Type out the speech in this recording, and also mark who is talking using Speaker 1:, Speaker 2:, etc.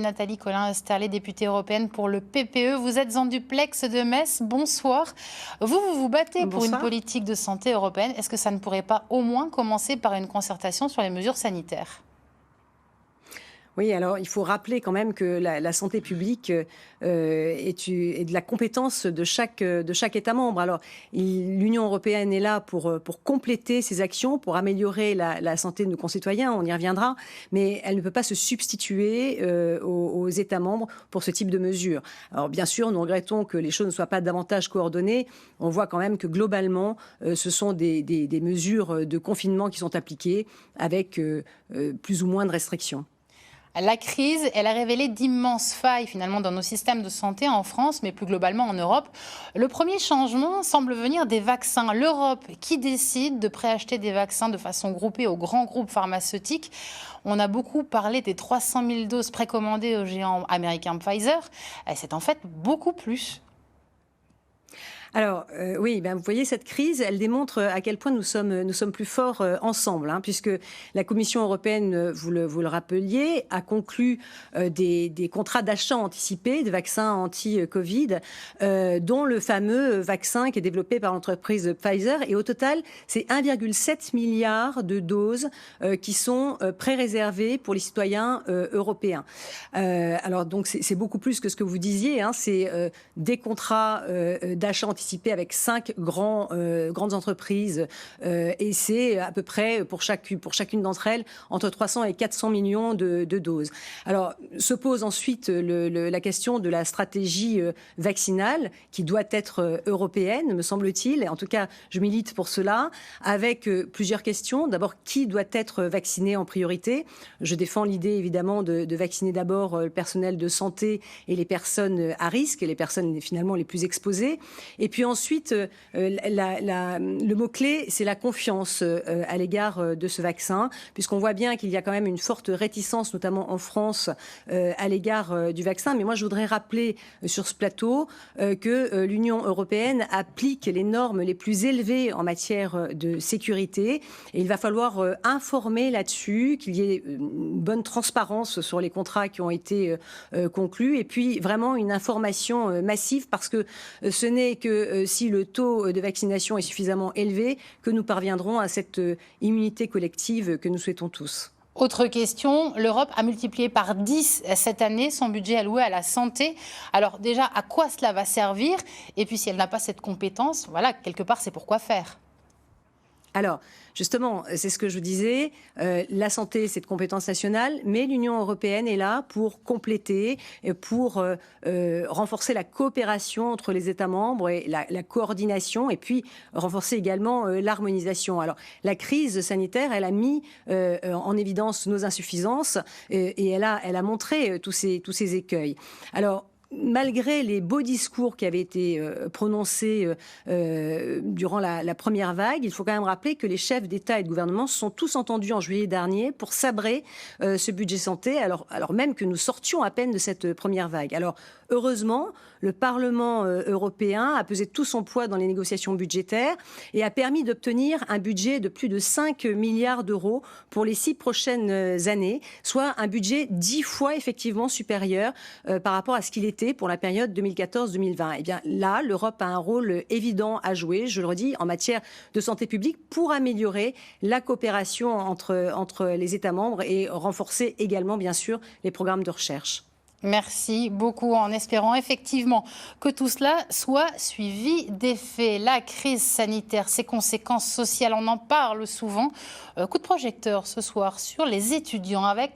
Speaker 1: Nathalie Colin-Esterlé, députée européenne pour le PPE. Vous êtes en duplex de Metz. Bonsoir. Vous vous battez pour une politique de santé européenne. Est-ce que ça ne pourrait pas au moins commencer par une concertation sur les mesures sanitaires ?
Speaker 2: Oui, alors il faut rappeler quand même que la santé publique est de la compétence de chaque État membre. Alors l'Union européenne est là pour compléter ses actions, pour améliorer la santé de nos concitoyens, on y reviendra, mais elle ne peut pas se substituer aux États membres pour ce type de mesures. Alors bien sûr, nous regrettons que les choses ne soient pas davantage coordonnées. On voit quand même que globalement, ce sont des mesures de confinement qui sont appliquées avec plus ou moins de restrictions.
Speaker 1: La crise, elle a révélé d'immenses failles finalement dans nos systèmes de santé en France, mais plus globalement en Europe. Le premier changement semble venir des vaccins. L'Europe qui décide de préacheter des vaccins de façon groupée aux grands groupes pharmaceutiques. On a beaucoup parlé des 300 000 doses précommandées au géant américain Pfizer. C'est en fait beaucoup plus.
Speaker 2: Alors oui, vous voyez, cette crise, elle démontre à quel point nous sommes plus forts ensemble, puisque la Commission européenne, vous le rappeliez, a conclu des contrats d'achat anticipés de vaccins anti-Covid, dont le fameux vaccin qui est développé par l'entreprise Pfizer. Et au total, c'est 1,7 milliard de doses qui sont pré-réservées pour les citoyens européens. Alors donc c'est beaucoup plus que ce que vous disiez, c'est des contrats d'achat anticipés avec 5 grandes entreprises et c'est à peu près pour chacune d'entre elles entre 300 et 400 millions de doses. Alors se pose ensuite la question de la stratégie vaccinale qui doit être européenne, me semble-t-il, et en tout cas je milite pour cela, avec plusieurs questions. D'abord, qui doit être vacciné en priorité ? Je défends l'idée évidemment de vacciner d'abord le personnel de santé et les personnes à risque, et les personnes finalement les plus exposées. Et puis ensuite, le mot-clé, c'est la confiance à l'égard de ce vaccin, puisqu'on voit bien qu'il y a quand même une forte réticence, notamment en France, à l'égard du vaccin. Mais moi, je voudrais rappeler sur ce plateau que l'Union européenne applique les normes les plus élevées en matière de sécurité. Et il va falloir informer là-dessus, qu'il y ait une bonne transparence sur les contrats qui ont été conclus, et puis vraiment une information massive, parce que ce n'est que si le taux de vaccination est suffisamment élevé que nous parviendrons à cette immunité collective que nous souhaitons tous.
Speaker 1: Autre question, l'Europe a multiplié par 10 cette année son budget alloué à la santé. Alors déjà, à quoi cela va servir ? Et puis si elle n'a pas cette compétence, voilà, quelque part, c'est pour quoi faire ?
Speaker 2: Alors, justement, c'est ce que je vous disais, la santé, c'est de compétence nationale, mais l'Union européenne est là pour compléter, pour renforcer la coopération entre les États membres et la coordination, et puis renforcer également l'harmonisation. Alors, la crise sanitaire, elle a mis en évidence nos insuffisances et elle a montré tous ces écueils. Alors, malgré les beaux discours qui avaient été prononcés durant la première vague, il faut quand même rappeler que les chefs d'État et de gouvernement se sont tous entendus en juillet dernier pour sabrer ce budget santé, alors même que nous sortions à peine de cette première vague. Alors, heureusement, le Parlement européen a pesé tout son poids dans les négociations budgétaires et a permis d'obtenir un budget de plus de 5 milliards d'euros pour les 6 prochaines années, soit un budget 10 fois effectivement supérieur par rapport à ce qu'il était pour la période 2014-2020. Et bien là, l'Europe a un rôle évident à jouer, je le redis, en matière de santé publique pour améliorer la coopération entre les États membres et renforcer également, bien sûr, les programmes de recherche.
Speaker 1: Merci beaucoup, en espérant effectivement que tout cela soit suivi d'effets. La crise sanitaire, ses conséquences sociales, on en parle souvent. Coup de projecteur ce soir sur les étudiants avec